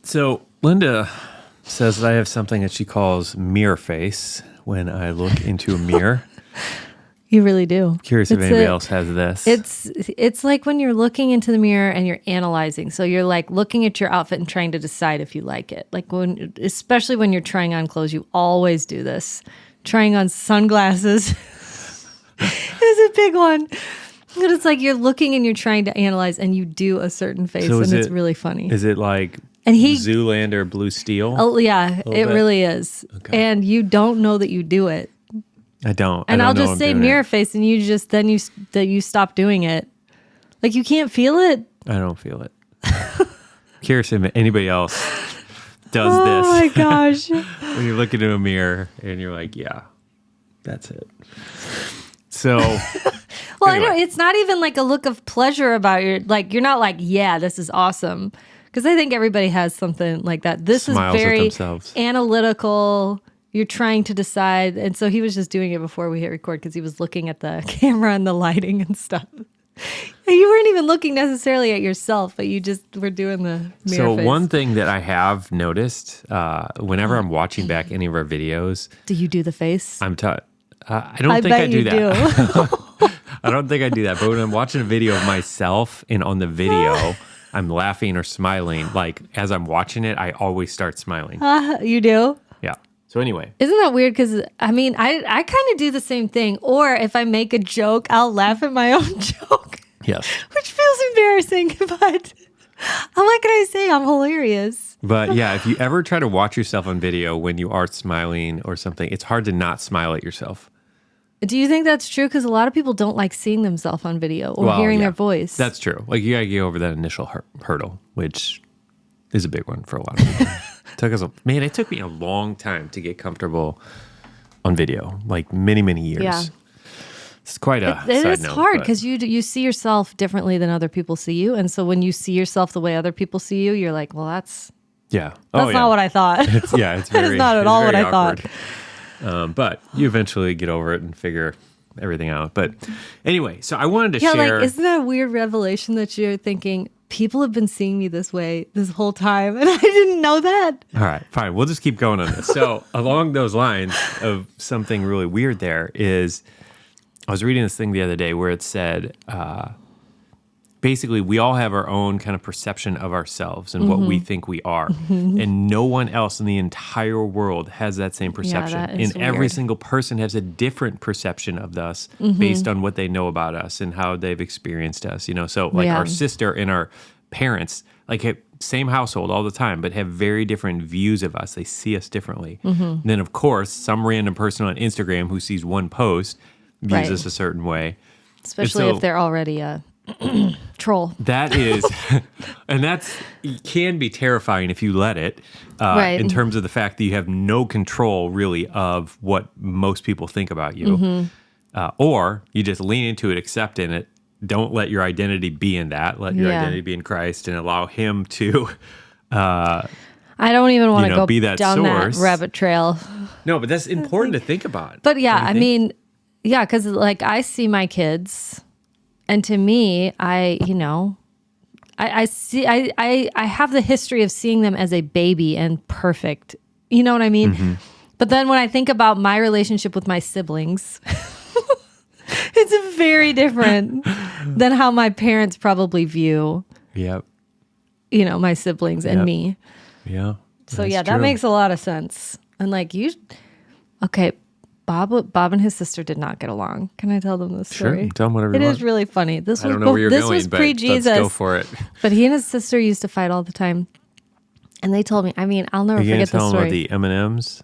So Linda says that I have something that she calls mirror face when I look into a mirror. You really do. Curious if anybody else has this. It's like when you're looking into the mirror and you're analyzing. So you're like looking at your outfit and trying to decide if you like it. Like especially when you're trying on clothes, you always do this. Trying on sunglasses is a big one. But it's like you're looking and you're trying to analyze, and you do a certain face, and it's really funny. Is it like Zoolander Blue Steel? Oh yeah, it really is. Okay. And you don't know that you do it. I don't. And I'll just say mirror face, and you just you stop doing it. Like you can't feel it. I don't feel it. Curious if anybody else does this. Oh my gosh! When you look into a mirror and you're like, yeah, that's it. So, well, anyway. I don't. It's not even like a look of pleasure about your. Like you're not like, yeah, this is awesome. Because I think everybody has something like that. This Smiles is very analytical. You're trying to decide. And so he was just doing it before we hit record because he was looking at the camera and the lighting and stuff. And you weren't even looking necessarily at yourself, but you just were doing the mirror face. One thing that I have noticed whenever I'm watching back any of our videos. Do you do the face? I don't think I do that. I don't think I do that. But when I'm watching a video of myself and on the video, I'm laughing or smiling. Like as I'm watching it, I always start smiling. You do? Yeah. So anyway. Isn't that weird? Because I mean, I kind of do the same thing. Or if I make a joke, I'll laugh at my own joke. Yes. Which feels embarrassing, but what can I say? I'm hilarious. But yeah, if you ever try to watch yourself on video when you are smiling or something, it's hard to not smile at yourself. Do you think that's true? Because a lot of people don't like seeing themselves on video or hearing their voice. That's true. Like you got to get over that initial hurdle, which is a big one for a lot of people. It took me a long time to get comfortable on video, like many, many years. Yeah. It's quite a side It's note, hard because you see yourself differently than other people see you. And so when you see yourself the way other people see you, you're like, well, that's not what I thought. It's very, that's not at all what I thought. But you eventually get over it and figure everything out. But anyway, so I wanted to share. Like, isn't that a weird revelation that you're thinking, people have been seeing me this way this whole time and I didn't know that? All right, fine. We'll just keep going on this. So along those lines of something really weird there is, I was reading this thing the other day where it said, basically, we all have our own kind of perception of ourselves and what we think we are. And no one else in the entire world has that same perception. That is and every single person has a different perception of us based on what they know about us and how they've experienced us. You know, so like our sister and our parents, like same household all the time, but have very different views of us. They see us differently. And then, of course, some random person on Instagram who sees one post views us a certain way. Especially if they're already a troll. That is, and it can be terrifying if you let it, in terms of the fact that you have no control really of what most people think about you. Or you just lean into it, accept in it, don't let your identity be in that, let your identity be in Christ and allow him to I don't even want to go be that down source. that rabbit trail. No, but that's important to think about. But yeah, I mean, yeah, because like I see my kids, and to me, I have the history of seeing them as a baby and perfect. You know what I mean? But then when I think about my relationship with my siblings, it's very different than how my parents probably view. My siblings and me. Yeah. So that makes a lot of sense. And like Bob and his sister did not get along. Can I tell them this story? Sure, tell them whatever you want. It is really funny. I don't know where you're going, but pre-Jesus. Let's go for it. But he and his sister used to fight all the time. And they told me, I mean, I'll never forget the story. Are you going to tell them about the M&Ms?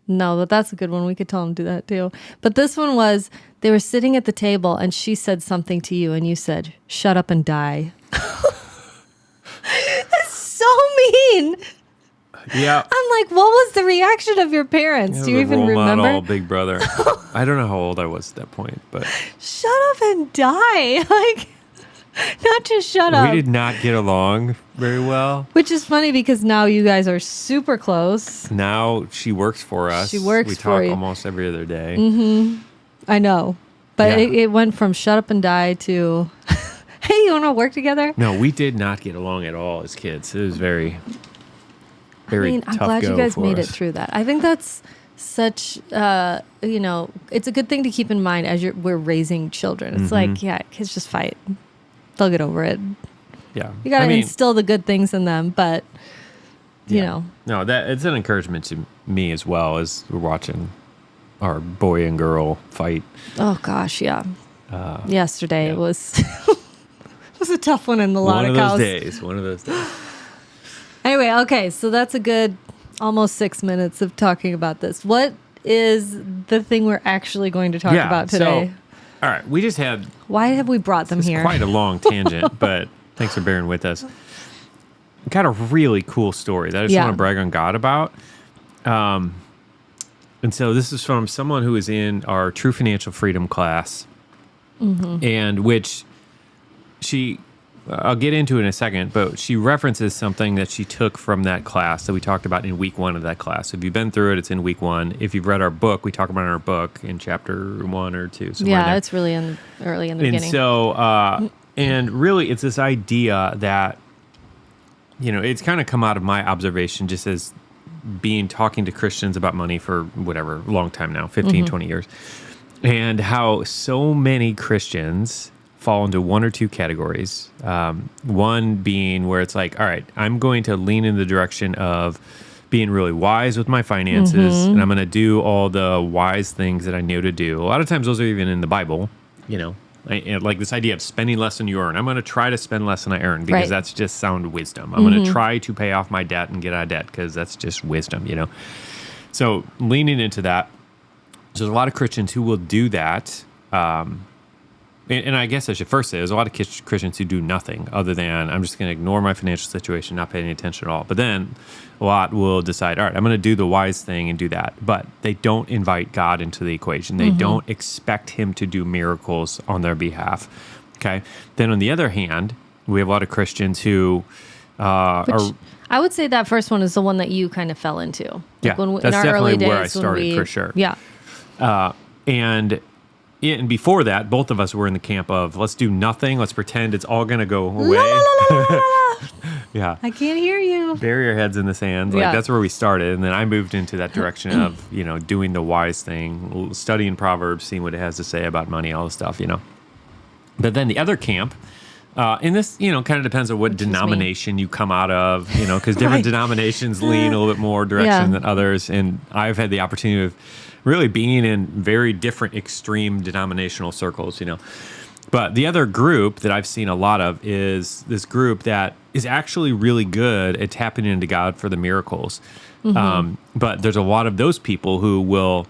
No, but that's a good one. We could tell them to do that too. But this one was, they were sitting at the table and she said something to you and you said, shut up and die. That's so mean. Yeah. I'm like, what was the reaction of your parents? Do you even remember? Model, big brother. I don't know how old I was at that point, but shut up and die. Like, not just shut up. We did not get along very well. Which is funny because now you guys are super close. Now she works for us. She works we for you. We talk almost every other day. I know. But it went from shut up and die to, hey, you want to work together? No, we did not get along at all as kids. It was very very I'm tough glad go you guys for made us. it through that. I think that's such, it's a good thing to keep in mind as we're raising children. It's like, yeah, kids just fight. They'll get over it. Yeah. You got to instill the good things in them, but, you know. No, that it's an encouragement to me as well as we're watching our boy and girl fight. Oh, gosh, yeah. Yesterday it was it was a tough one in the Lotich house. One of those days. Anyway, okay, so that's a good almost 6 minutes of talking about this. What is the thing we're actually going to talk about today? So, all right, we just had... Why have we brought them here? It's quite a long tangent, but thanks for bearing with us. Got a really cool story that I just want to brag on God about. And so this is from someone who is in our True Financial Freedom class, and which she... I'll get into it in a second, but she references something that she took from that class that we talked about in week 1 of that class. So if you've been through it, it's in week 1. If you've read our book, we talk about it in our book in chapter 1 or 2. Yeah, it's really early in the beginning. And so, and really it's this idea that, it's kind of come out of my observation just as talking to Christians about money for whatever, long time now, 15, 20 years, and how so many Christians fall into one or two categories. One being where it's like, all right, I'm going to lean in the direction of being really wise with my finances, and I'm going to do all the wise things that I know to do. A lot of times those are even in the Bible, like this idea of spending less than you earn. I'm going to try to spend less than I earn because that's just sound wisdom. I'm going to try to pay off my debt and get out of debt because that's just wisdom, So leaning into that, there's a lot of Christians who will do that. And I guess I should first say there's a lot of Christians who do nothing other than I'm just going to ignore my financial situation, not pay any attention at all. But then a lot will decide, all right, I'm going to do the wise thing and do that. But they don't invite God into the equation. They don't expect him to do miracles on their behalf. Okay. Then on the other hand, we have a lot of Christians who are... I would say that first one is the one that you kind of fell into. Like that's in our definitely early days where I started for sure. Yeah. And before that, both of us were in the camp of let's do nothing. Let's pretend it's all going to go away. Yeah. I can't hear you. Bury our heads in the sand. That's where we started. And then I moved into that direction of, doing the wise thing, studying Proverbs, seeing what it has to say about money, all this stuff, But then the other camp, and this, kind of depends on what denomination you come out of, because different denominations lean a little bit more direction than others. And I've had the opportunity of really being in very different extreme denominational circles, But the other group that I've seen a lot of is this group that is actually really good at tapping into God for the miracles. But there's a lot of those people who will,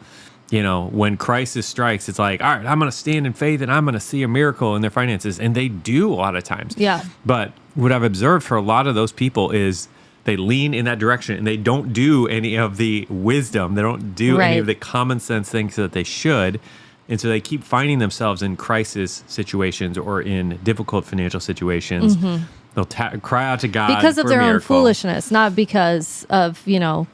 when crisis strikes, it's like, all right, I'm going to stand in faith and I'm going to see a miracle in their finances. And they do a lot of times. Yeah. But what I've observed for a lot of those people is they lean in that direction and they don't do any of the wisdom. They don't do any of the common sense things that they should. And so they keep finding themselves in crisis situations or in difficult financial situations. They'll cry out to God because of their own miracle. Foolishness, not because of,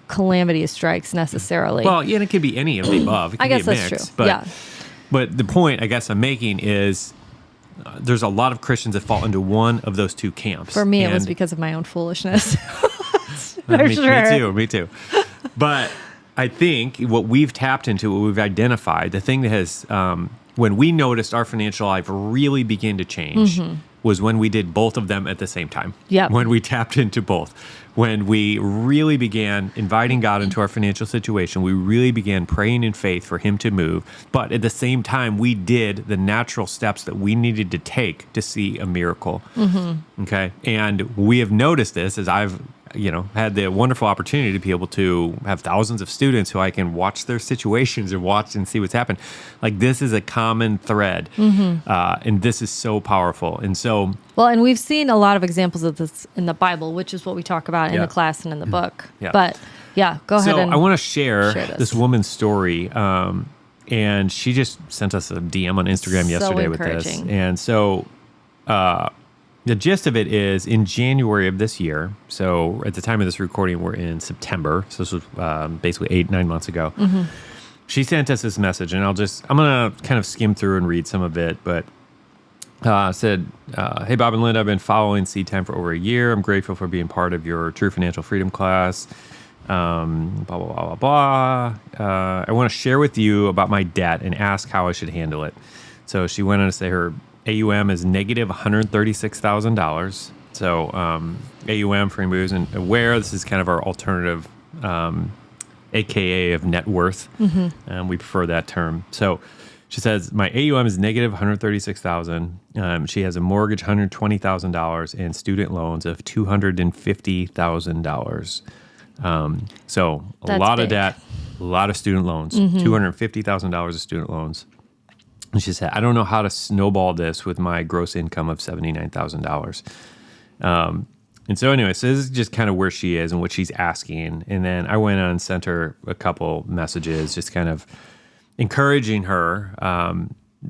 calamity strikes necessarily. Well, yeah, and it could be any of the above. It could I guess be a that's mix, true. But the point I guess I'm making is there's a lot of Christians that fall into one of those two camps. For me, it was because of my own foolishness. Me too. But I think what we've tapped into, what we've identified, the thing that has, when we noticed our financial life really begin to change, was when we did both of them at the same time. Yep. When we tapped into both. When we really began inviting God into our financial situation, we really began praying in faith for him to move. But at the same time, we did the natural steps that we needed to take to see a miracle. Okay. And we have noticed this as I've had the wonderful opportunity to be able to have thousands of students who I can watch their situations and watch and see what's happened. Like this is a common thread. And this is so powerful. And so... Well, and we've seen a lot of examples of this in the Bible, which is what we talk about in the class and in the book. But go ahead. So I want to share this woman's story. And she just sent us a DM on Instagram yesterday with this. And so... the gist of it is in January of this year, so at the time of this recording, we're in September. So this was basically 8-9 months ago. She sent us this message, and I'm going to kind of skim through and read some of it. But Said, hey, Bob and Linda, I've been following SeedTime for over a year. I'm grateful for being part of your True Financial Freedom class. Blah, blah, blah, blah, blah. I want to share with you about my debt and ask how I should handle it. So she went on to say her AUM is negative $136,000. So AUM, for anybody who's aware, this is kind of our alternative, AKA of net worth. We prefer that term. So she says, my AUM is negative $136,000. She has a mortgage, $120,000, and student loans of $250,000. So a lot of debt, a lot of student loans, $250,000 of student loans. And she said, I don't know how to snowball this with my gross income of $79,000. And so anyway, so this is just kind of where she is and what she's asking. And then I went on and sent her a couple messages, just kind of encouraging her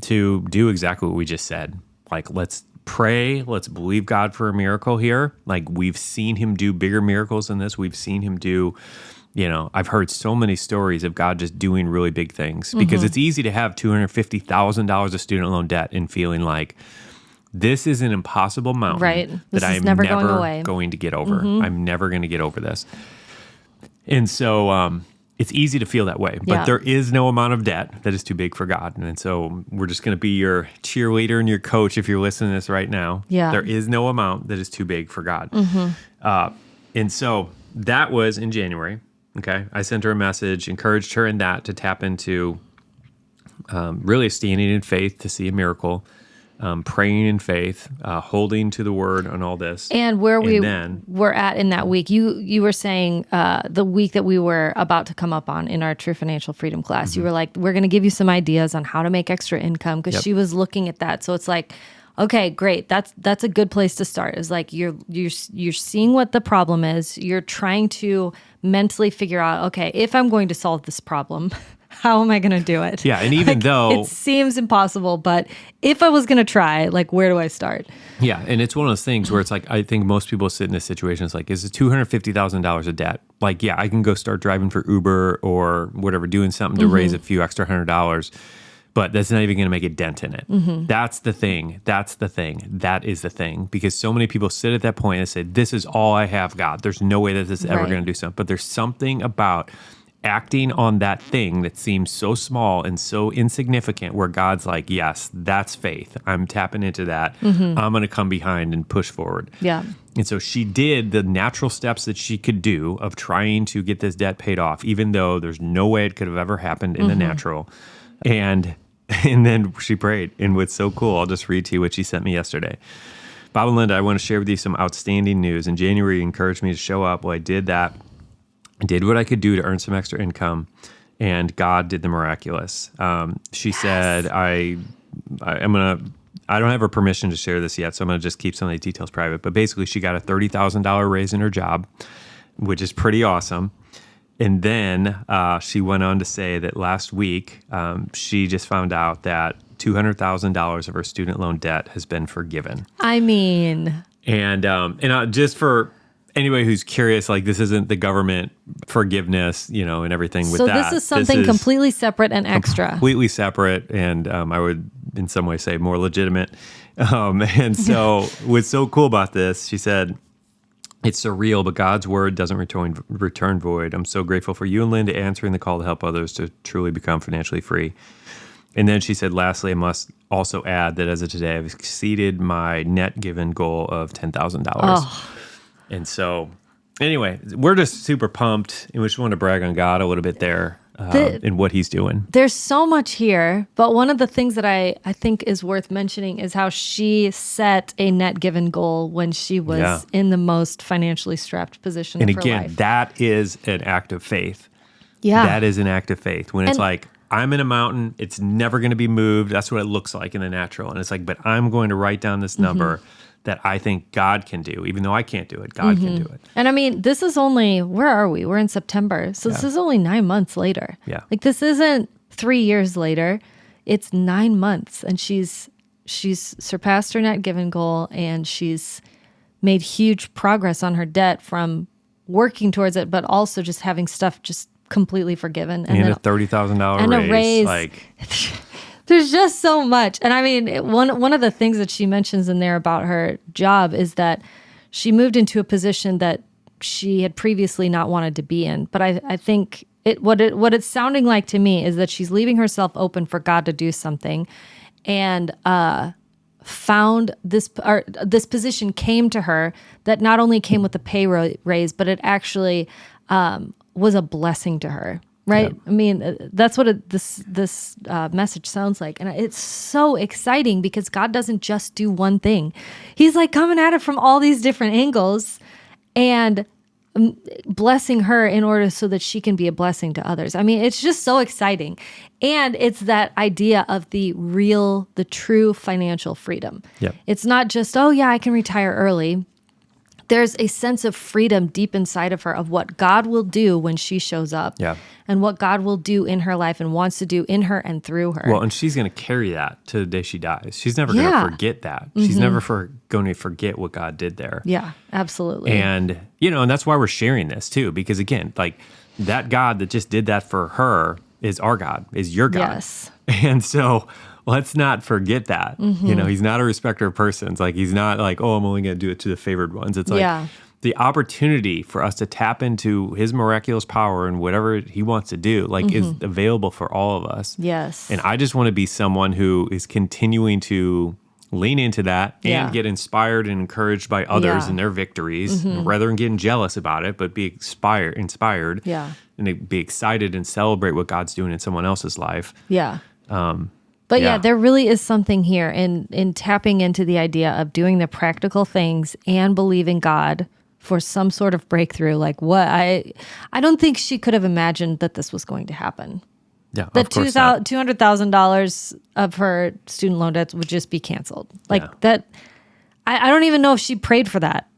to do exactly what we just said. Like, let's pray. Let's believe God for a miracle here. Like, we've seen him do bigger miracles than this. We've seen him do, I've heard so many stories of God just doing really big things, because it's easy to have $250,000 of student loan debt and feeling like this is an impossible mountain that I'm never going to get over. I'm never going to get over this. And so it's easy to feel that way, but there is no amount of debt that is too big for God. And so we're just going to be your cheerleader and your coach if you're listening to this right now. There is no amount that is too big for God. And so that was in January. Okay. I sent her a message, encouraged her in that to tap into really standing in faith to see a miracle. Praying in faith, holding to the word on all this. And where we were at in that week, you were saying the week that we were about to come up on in our True Financial Freedom class, you were like, we're going to give you some ideas on how to make extra income, because she was looking at that. So it's like, okay, great. That's a good place to start. It's like you're seeing what the problem is. You're trying to mentally figure out, okay, if I'm going to solve this problem, how am I going to do it? Yeah, and even though it seems impossible, but if I was going to try, like, where do I start? Yeah, and it's one of those things where it's like, I think most people sit in this situation, it's like, is it $250,000 of debt? Like, yeah, I can go start driving for Uber or whatever, doing something to raise a few extra $100, but that's not even going to make a dent in it. That's the thing. That is the thing. Because so many people sit at that point and say, this is all I have, God. There's no way that this is ever going to do something. But there's something about acting on that thing that seems so small and so insignificant where God's like, yes, that's faith. I'm tapping into that. I'm going to come behind and push forward. Yeah. And so she did the natural steps that she could do of trying to get this debt paid off, even though there's no way it could have ever happened in the natural. And then she prayed. And what's so cool, I'll just read to you what she sent me yesterday. Bob and Linda, I want to share with you some outstanding news. In January, you encouraged me to show up. Well, I did that. I did what I could do to earn some extra income, and God did the miraculous. She said, I don't have her permission to share this yet, so I'm going to just keep some of the details private. But basically, she got a $30,000 raise in her job, which is pretty awesome. And then she went on to say that last week, she just found out that $200,000 of her student loan debt has been forgiven. I mean... And just for... anybody who's curious, like, this isn't the government forgiveness, and everything with that. So this is something completely separate and extra. Completely separate, and I would in some way say more legitimate. And so what's so cool about this, she said, it's surreal, but God's word doesn't return void. I'm so grateful for you and Linda answering the call to help others to truly become financially free. And then she said, lastly, I must also add that as of today, I've exceeded my net given goal of $10,000. Oh. And so, anyway, we're just super pumped, and we just want to brag on God a little bit there in what he's doing. There's so much here, but one of the things that I think is worth mentioning is how she set a net given goal when she was in the most financially strapped position of her life. And again, that is an act of faith. Yeah. That is an act of faith. When it's like, I'm in a mountain, it's never going to be moved. That's what it looks like in the natural. And it's like, but I'm going to write down this number that I think God can do. Even though I can't do it, God can do it. And I mean, this is only, where are we? We're in September. So this is only 9 months later. Yeah. Like, this isn't 3 years later. It's 9 months. And she's surpassed her net given goal, and she's made huge progress on her debt from working towards it, but also just having stuff just completely forgiven. And a $30,000 raise. A raise. Like, There's just so much. And I mean, one of the things that she mentions in there about her job is that she moved into a position that she had previously not wanted to be in. But I think what it's sounding like to me is that she's leaving herself open for God to do something, and found this position came to her that not only came with a pay raise, but it actually was a blessing to her. Right. Yeah. I mean, that's what this message sounds like. And it's so exciting because God doesn't just do one thing. He's like coming at it from all these different angles and blessing her in order so that she can be a blessing to others. I mean, it's just so exciting. And it's that idea of the true financial freedom. Yep. It's not just, oh yeah, I can retire early. There's a sense of freedom deep inside of her of what God will do when she shows up, and what God will do in her life and wants to do in her and through her. Well, and she's going to carry that to the day she dies. She's never going to forget that. She's never going to forget what God did there. Yeah, absolutely. And, and that's why we're sharing this too, because again, like that God that just did that for her is our God, is your God. Yes. And so let's not forget that. He's not a respecter of persons. Like he's not like, oh, I'm only going to do it to the favored ones. It's like the opportunity for us to tap into his miraculous power and whatever he wants to do, like is available for all of us. Yes. And I just want to be someone who is continuing to lean into that and get inspired and encouraged by others and their victories, rather than getting jealous about it, but be inspired and be excited and celebrate what God's doing in someone else's life. Yeah. But there really is something here in tapping into the idea of doing the practical things and believing God for some sort of breakthrough. Like what I don't think she could have imagined that this was going to happen. Yeah, that $200,000 of her student loan debts would just be canceled. Like that. I don't even know if she prayed for that.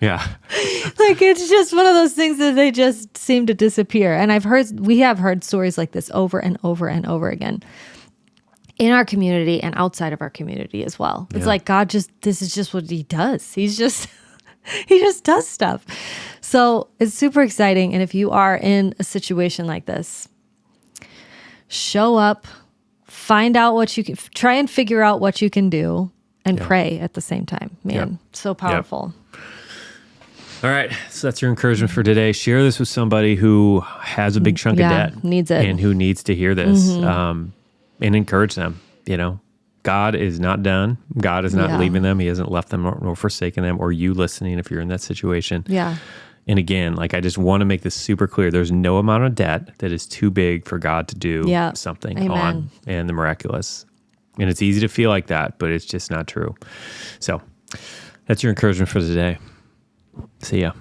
Yeah. Like it's just one of those things that they just seem to disappear. And we have heard stories like this over and over and over again in our community and outside of our community as well. It's like this is just what he does. He just does stuff. So it's super exciting. And if you are in a situation like this, show up, find out what you can, try and figure out what you can do, and pray at the same time. Man, so powerful. All right, so that's your encouragement for today. Share this with somebody who has a big chunk of debt, needs it, and who needs to hear this, and encourage them. God is not done. God is not leaving them. He hasn't left them nor forsaken them, or you listening if you're in that situation. Yeah. And again, like I just want to make this super clear. There's no amount of debt that is too big for God to do something on and the miraculous. And it's easy to feel like that, but it's just not true. So that's your encouragement for today. See ya.